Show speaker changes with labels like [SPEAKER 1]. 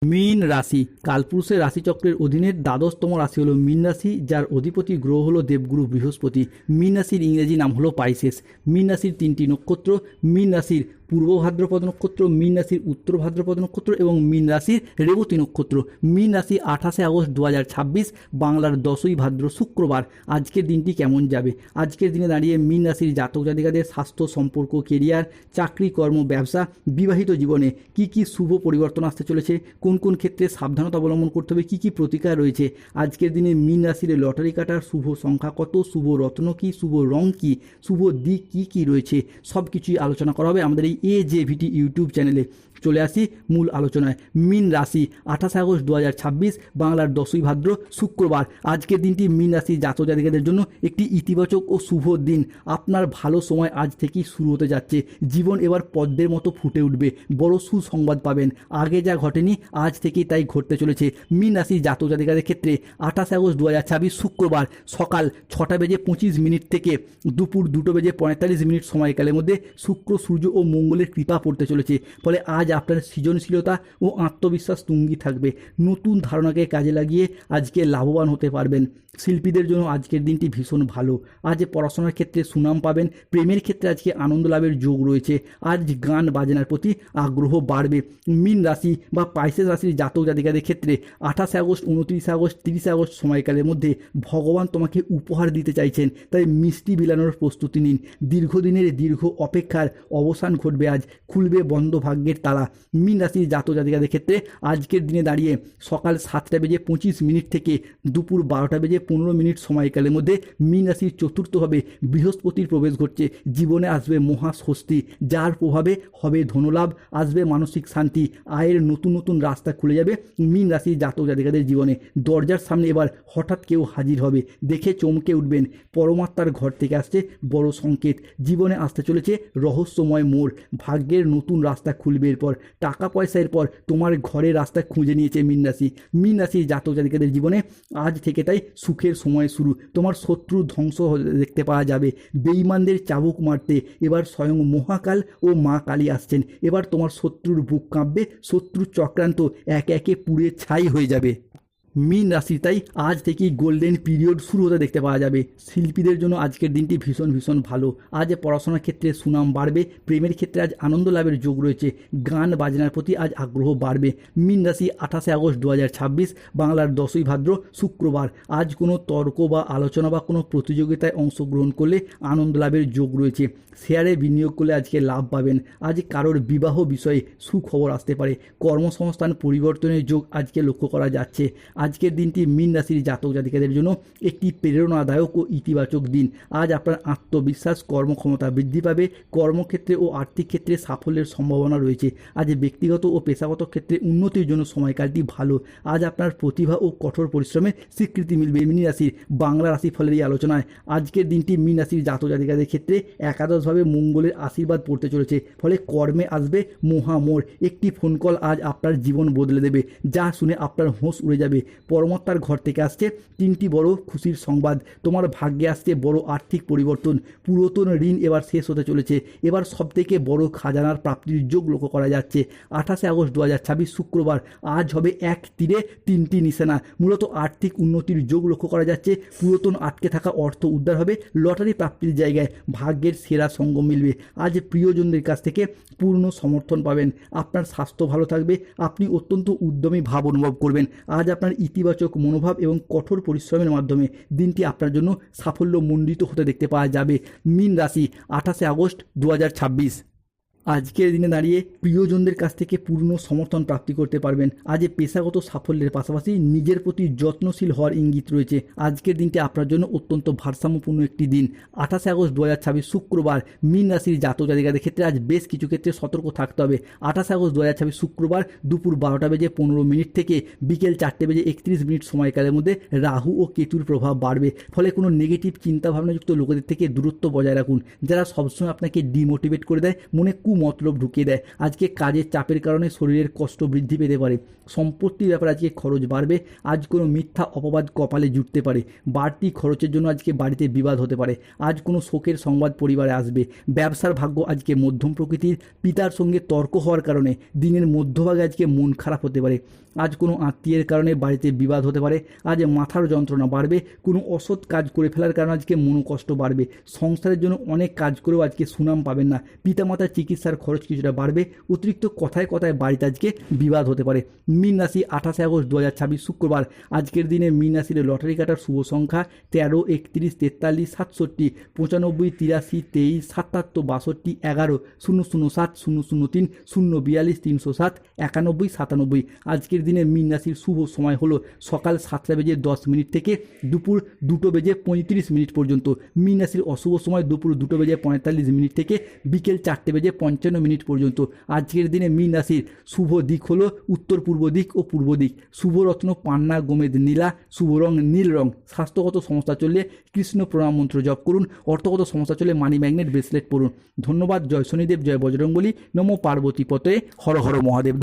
[SPEAKER 1] মীন রাশি কালপুরুষের রাশিচক্রের অধীনের দ্বাদশতম রাশি হলো মীন রাশি, যার অধিপতি গ্রহ হলো দেবগুরু বৃহস্পতি। মীন রাশির ইংরেজি নাম হলো পাইসেস। মীন রাশির তিনটি নক্ষত্র: মীন রাশির পূর্ব ভাদ্রপদ নক্ষত্র, মীন রাশির উত্তর ভাদ্রপদ নক্ষত্র এবং মীন রাশির রেবতী নক্ষত্র। মীন রাশি 28 আগস্ট 2026, বাংলার 10ই ভাদ্র শুক্রবার। আজকের দিনটি কেমন যাবে? আজকের দিনে দাঁড়িয়ে মীন রাশির জাতক জাতিকাদের স্বাস্থ্য, সম্পর্ক, কেরিয়ার, চাকরি, কর্ম, ব্যবসা, বিবাহিত জীবনে কি কি শুভ পরিবর্তন আসতে চলেছে, কোন কোন ক্ষেত্রে সাবধানতা অবলম্বন করতে হবে, কি কি প্রতিকার রয়েছে। আজকের দিনে মীন রাশির লটারি কাটার শুভ সংখ্যা কত, শুভ রত্ন কী, শুভ রং কী, শুভ দিক কী কী রয়েছে, সব কিছুই আলোচনা করা হবে আমাদের এই AJVT ইউটিউব চ্যানেলে। চলে আসি মূল আলোচনায়। মীন রাশি 28 আগস্ট 2026, বাংলার 10ই ভাদ্র শুক্রবার। আজকের দিনটি মীন রাশির জাতক জাতিকাদের জন্য একটি ইতিবাচক ও শুভ দিন। আপনার ভালো সময় আজ থেকেই শুরু হতে যাচ্ছে। জীবন এবার পদ্মের মতো ফুটে উঠবে। বড় সুসংবাদ পাবেন। আগে যা ঘটেনি আজ থেকেই তাই ঘটতে চলেছে। মীন রাশির জাতক জাতিকাদের ক্ষেত্রে 28 আগস্ট 2026 শুক্রবার সকাল 6:25 থেকে দুপুর 2:45 সময়কালের মধ্যে শুক্র, সূর্য ও মঙ্গলের কৃপা পড়তে চলেছে। ফলে আজ আপনার সৃজনশীলতা ও আত্মবিশ্বাস তুঙ্গি থাকবে। নতুন ধারণাকে কাজে লাগিয়ে আজকে লাভবান হতে পারবেন। শিল্পীদের জন্য আজকের দিনটি ভীষণ ভালো। আজ পড়াশোনার ক্ষেত্রে সুনাম পাবেন। প্রেমের ক্ষেত্রে আজকে আনন্দ লাভের যোগ রয়েছে। আজ গান বাজনার প্রতি আগ্রহ বাড়বে। মীন রাশি বা পাইসেস রাশির জাতক জাতিকাদের ক্ষেত্রে 28 আগস্ট, 29 আগস্ট, 30 আগস্ট সময়কালের মধ্যে ভগবান তোমাকে উপহার দিতে চাইছেন। তাই মিষ্টি বিলানোর প্রস্তুতি নিন। দীর্ঘদিনের দীর্ঘ অপেক্ষার অবসান ঘটবে। আজ খুলবে বন্ধ ভাগ্যের তালা। মীন রাশির জাতক জাতিকাদের ক্ষেত্রে আজকের দিনে দাঁড়িয়ে সকাল 7:25 থেকে দুপুর 12:15 সময়কালের মধ্যে মীন রাশির চতুর্থভাবে বৃহস্পতির প্রবেশ ঘটছে। জীবনে আসবে মহাস্বস্তি, যার প্রভাবে হবে ধনলাভ, আসবে মানসিক শান্তি, আয়ের নতুন নতুন রাস্তা খুলে যাবে মীন রাশির জাতক জাতিকাদের জীবনে। দরজার সামনে এবার হঠাৎ কেউ হাজির হবে, দেখে চমকে উঠবেন। পরমাত্মার ঘর থেকে আসছে বড় সংকেত। জীবনে আসতে চলেছে রহস্যময় মোড়। ভাগ্যের নতুন রাস্তা খুলবে। এরপর টাকা পয়সা এরপর তোমার ঘরের রাস্তা খুঁজে নিয়েছে মীন রাশি। মীন রাশির জাতক জাতিকাদের জীবনে আজ থেকে তাই সুখের সময় শুরু। তোমার শত্রু ধ্বংস দেখতে পাওয়া যাবে। বেঈমানদের চাবুক মারতে এবার স্বয়ং মহাকাল ও মা কালী আসছেন। এবার তোমার শত্রুর বুক কাঁপবে। শত্রুর চক্রান্ত একে একে পুড়ে ছাই হয়ে যাবে। মীন রাশি তাই আজ থেকেই গোল্ডেন পিরিয়ড শুরু হতে দেখতে পাওয়া যাবে। শিল্পীদের জন্য আজকের দিনটি ভীষণ ভীষণ ভালো। আজ পড়াশোনার ক্ষেত্রে সুনাম বাড়বে। প্রেমের ক্ষেত্রে আজ আনন্দ লাভের যোগ রয়েছে। গান বাজনার প্রতি আজ আগ্রহ বাড়বে। মীন রাশি 28 আগস্ট 2026, বাংলার 10ই ভাদ্র শুক্রবার। আজ কোনো তর্ক বা আলোচনা বা কোনো প্রতিযোগিতায় অংশগ্রহণ করলে আনন্দ লাভের যোগ রয়েছে। শেয়ারে বিনিয়োগ করলে আজকে লাভ পাবেন। আজ কারোর বিবাহ বিষয়ে সুখবর আসতে পারে। কর্মসংস্থান পরিবর্তনের যোগ আজকে লক্ষ্য করা যাচ্ছে। আজকের দিনটি মীন রাশির জাতক জাতিকাদের জন্য একটি প্রেরণাদায়ক ও ইতিবাচক দিন। আজ আপনার আত্মবিশ্বাস, কর্মক্ষমতা বৃদ্ধি পাবে। কর্মক্ষেত্রে ও আর্থিক ক্ষেত্রে সাফল্যের সম্ভাবনা রয়েছে। আজ ব্যক্তিগত ও পেশাগত ক্ষেত্রে উন্নতির জন্য সময়কালটি ভালো। আজ আপনার প্রতিভা ও কঠোর পরিশ্রমের স্বীকৃতি মিলবে। মীন রাশির বাংলা রাশিফলের এই আলোচনায় আজকের দিনটি মীন রাশির জাতক জাতিকাদের ক্ষেত্রে একাদশভাবে মঙ্গলের আশীর্বাদ পড়তে চলেছে। ফলে কর্মে আসবে মহামোড়। একটি ফোন কল আজ আপনার জীবন বদলে দেবে, যা শুনে আপনার হোঁশ উড়ে যাবে। পরমাত্মার ঘর থেকে আসছে 3টি বড় খুশির সংবাদ। তোমার ভাগ্যে আসছে বড় আর্থিক পরিবর্তন। পুরাতন ঋণ এবার শেষ হতে চলেছে। এবার সবথেকে বড় খাজানার প্রাপ্তির যোগ লক্ষ্য করা যাচ্ছে। 28 আগস্ট 2026 শুক্রবার। আজ হবে এক তীরে 3টি নিশানা। মূলত আর্থিক উন্নতির যোগ লক্ষ্য করা যাচ্ছে। পুরাতন আটকে থাকা অর্থ উদ্ধার হবে। লটারি প্রাপ্তির জায়গায় ভাগ্যের সেরা সঙ্গ মিলবে। আজ প্রিয়জনদের কাছ থেকে পূর্ণ সমর্থন পাবেন। আপনার স্বাস্থ্য ভালো থাকবে। আপনি অত্যন্ত উদ্যমী ভাব অনুভব করবেন। আজ আপনার ইতিবাচক মনোভাব এবং কঠোর পরিশ্রমের মাধ্যমে দিনটি আপনার জন্য সাফল্যমণ্ডিত হতে দেখতে পাওয়া যাবে। মীন রাশি 28 আগস্ট 2026। আজকের দিনে দাঁড়িয়ে প্রিয়জনদের কাছ থেকে পূর্ণ সমর্থন প্রাপ্তি করতে পারবেন। আজ পেশাগত সাফল্যের পাশাপাশি নিজের প্রতি যত্নশীল হওয়ার ইঙ্গিত রয়েছে। আজকের দিনটি আপনার জন্য অত্যন্ত ভারসাম্যপূর্ণ একটি দিন। 28 আগস্ট 2026 শুক্রবার। মীন রাশির জাতক জাতিকাদের ক্ষেত্রে আজ বেশ কিছু ক্ষেত্রে সতর্ক থাকতে হবে। 28 আগস্ট 2026 শুক্রবার দুপুর 12:15 থেকে বিকেল 4:31 সময়কালের মধ্যে রাহু ও কেতুর প্রভাব বাড়বে। ফলে কোনো নেগেটিভ চিন্তাভাবনাযুক্ত লোকেদের থেকে দূরত্ব বজায় রাখুন, যারা সবসময় আপনাকে ডিমোটিভেট করে দেয়, মনে কুমতলব ঢুকিয়ে দেয়। আজকে কাজের চাপের কারণে শরীরের কষ্ট বৃদ্ধি পেতে পারে। সম্পত্তির ব্যাপারে আজকে খরচ বাড়বে। আজ কোনো মিথ্যা অপবাদ কপালে জুটতে পারে। বাড়তি খরচের জন্য আজকে বাড়িতে বিবাদ হতে পারে। আজ কোনো শোকের সংবাদ পরিবারে আসবে। ব্যবসার ভাগ্য আজকে মধ্যম প্রকৃতির। পিতার সঙ্গে তর্ক হওয়ার কারণে দিনের মধ্যভাগে আজকে মন খারাপ হতে পারে। আজ কোনো আত্মীয়ের কারণে বাড়িতে বিবাদ হতে পারে। আজ মাথার যন্ত্রণা বাড়বে। কোনো অসৎ কাজ করে ফেলার কারণে আজকে মনোকষ্ট বাড়বে। সংসারের জন্য অনেক কাজ করেও আজকে সুনাম পাবেন না। পিতামাতার চিকিৎসার খরচ কিছুটা বাড়বে। অতিরিক্ত কথায় কথায় বাড়িতে আজকে বিবাদ হতে পারে। মীন রাশি 28 আগস্ট 2026 শুক্রবার। আজকের দিনে মীন রাশির লটারি কাটার শুভ সংখ্যা 13, 31, 43, 67, 95, 83, 23, 77, 62, 11, 007, 003, 042, 307, 91, 97। আজকের দিনে মীন রাশির শুভ সময় হলো সকাল 7:10 থেকে দুপুর 2:35 পর্যন্ত। মীন রাশির অশুভ সময় দুপুর 2:45 থেকে বিকেল 4:55 পর্যন্ত। আজকের দিনে মীন রাশির শুভ দিক হলো উত্তর পূর্ব দিক ও পূর্ব দিক। শুভ রত্ন পান্না গোমেদ নীলা। শুভ রং নীল রং। স্বাস্থ্যগত সমস্যা চললে কৃষ্ণ প্রণাম মন্ত্র জপ করুন। অর্থগত সমস্যা চলে মানি ম্যাগনেট ব্রেসলেট পরুন। ধন্যবাদ। জয় শনিদেব, জয় বজরংবলী, নমো পার্বতী পতে, হর হর মহাদেব।